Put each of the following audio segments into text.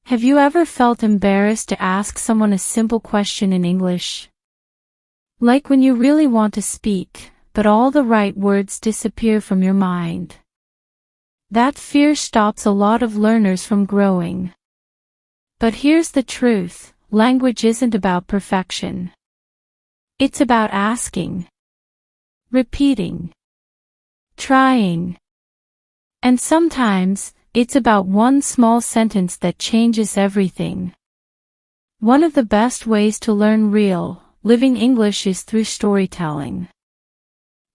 Have you ever felt embarrassed to ask someone a simple question in English? Like when you really want to speak, but all the right words disappear from your mind. That fear stops a lot of learners from growing. But here's the truth, language isn't about perfection. It's about asking, repeating, trying. And sometimes, it's about one small sentence that changes everything. One of the best ways to learn real, living English is through storytelling.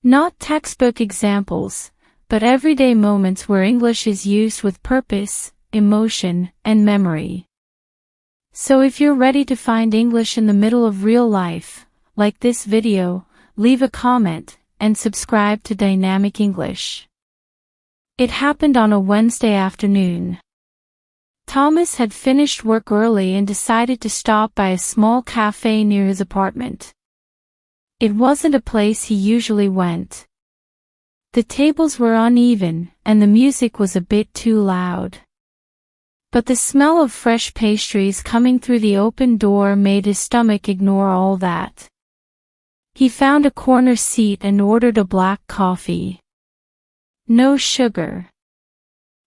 Not textbook examples, but everyday moments where English is used with purpose, emotion, and memory. So if you're ready to find English in the middle of real life, like this video, leave a comment, and subscribe to Dynamic English. It happened on a Wednesday afternoon. Thomas had finished work early and decided to stop by a small cafe near his apartment. It wasn't a place he usually went. The tables were uneven, and the music was a bit too loud. But the smell of fresh pastries coming through the open door made his stomach ignore all that. He found a corner seat and ordered a black coffee. No sugar.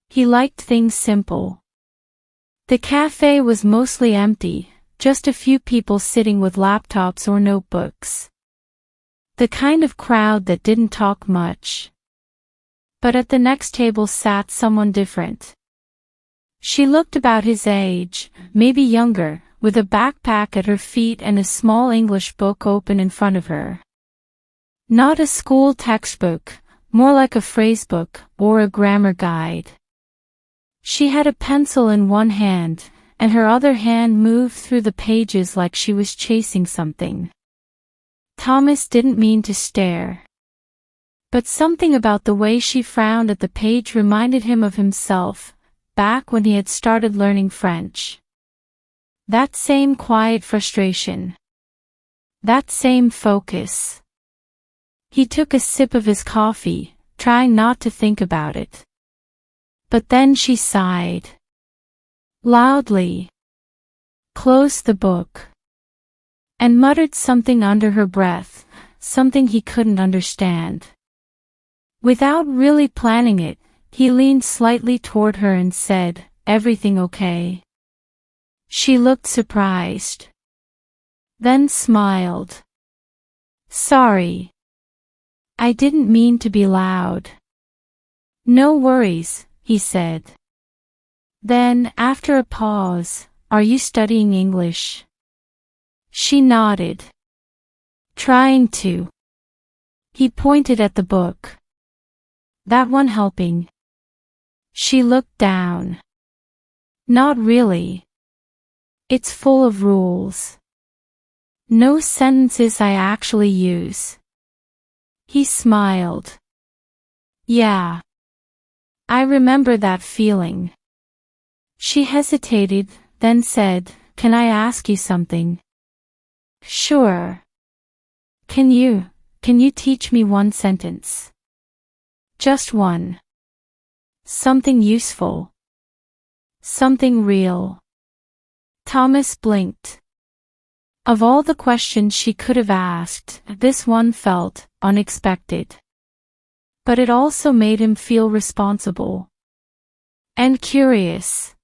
He liked things simple. The cafe was mostly empty, just a few people sitting with laptops or notebooks. The kind of crowd that didn't talk much. But at the next table sat someone different. She looked about his age, maybe younger, with a backpack at her feet and a small English book open in front of her. Not a school textbook, more like a phrasebook or a grammar guide. She had a pencil in one hand, and her other hand moved through the pages like she was chasing something. Thomas didn't mean to stare. But something about the way she frowned at the page reminded him of himself, back when he had started learning French. That same quiet frustration. That same focus. He took a sip of his coffee, trying not to think about it. But then she sighed. Loudly. Closed the book. And muttered something under her breath, something he couldn't understand. Without really planning it, he leaned slightly toward her and said, "Everything okay?" She looked surprised. Then smiled. "Sorry. I didn't mean to be loud." "No worries," he said. Then, after a pause, "Are you studying English?" She nodded. "Trying to." He pointed at the book. "That one helping?" She looked down. "Not really. It's full of rules. No sentences I actually use." He smiled. "Yeah. I remember that feeling." She hesitated, then said, "Can I ask you something?" "Sure. Can you teach me one sentence? Just one. Something useful. Something real." Thomas blinked. Of all the questions she could have asked, this one felt unexpected. But it also made him feel responsible. And curious.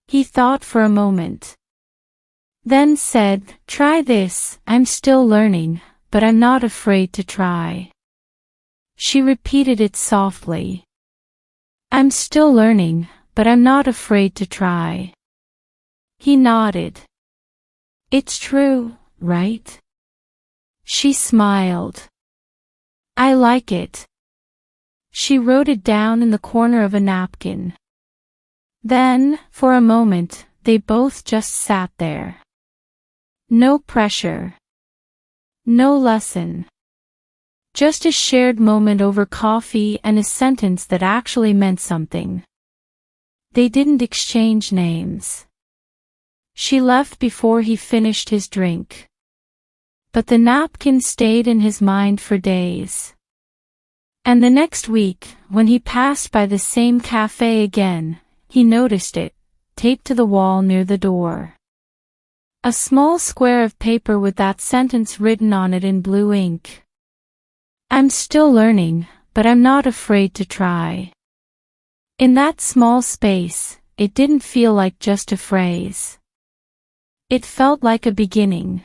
He thought for a moment. Then said, "Try this, I'm still learning, but I'm not afraid to try." She repeated it softly. "I'm still learning, but I'm not afraid to try." He nodded. "It's true, right?" She smiled. "I like it." She wrote it down in the corner of a napkin. Then, for a moment, they both just sat there. No pressure. No lesson. Just a shared moment over coffee and a sentence that actually meant something. They didn't exchange names. She left before he finished his drink. But the napkin stayed in his mind for days. And the next week, when he passed by the same cafe again, he noticed it, taped to the wall near the door. A small square of paper with that sentence written on it in blue ink. I'm still learning, but I'm not afraid to try. In that small space, it didn't feel like just a phrase. It felt like a beginning.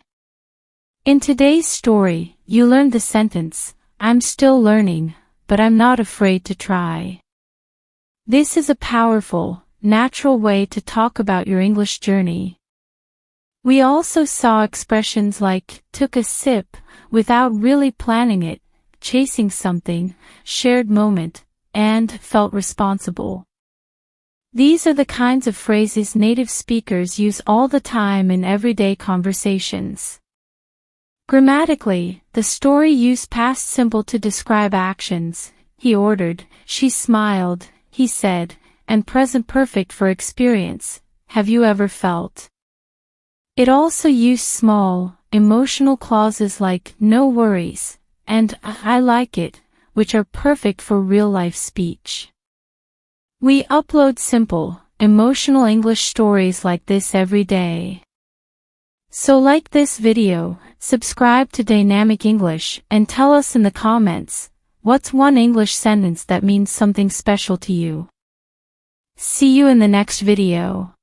In today's story, you learned the sentence, I'm still learning, but I'm not afraid to try. This is a powerful, natural way to talk about your English journey. We also saw expressions like, took a sip, without really planning it, chasing something, shared moment, and felt responsible. These are the kinds of phrases native speakers use all the time in everyday conversations. Grammatically, the story used past simple to describe actions. He ordered, she smiled, he said, and present perfect for experience. Have you ever felt? It also used small, emotional clauses like, no worries, and I like it, which are perfect for real-life speech. We upload simple, emotional English stories like this every day. So like this video, subscribe to Dynamic English, and tell us in the comments, what's one English sentence that means something special to you? See you in the next video.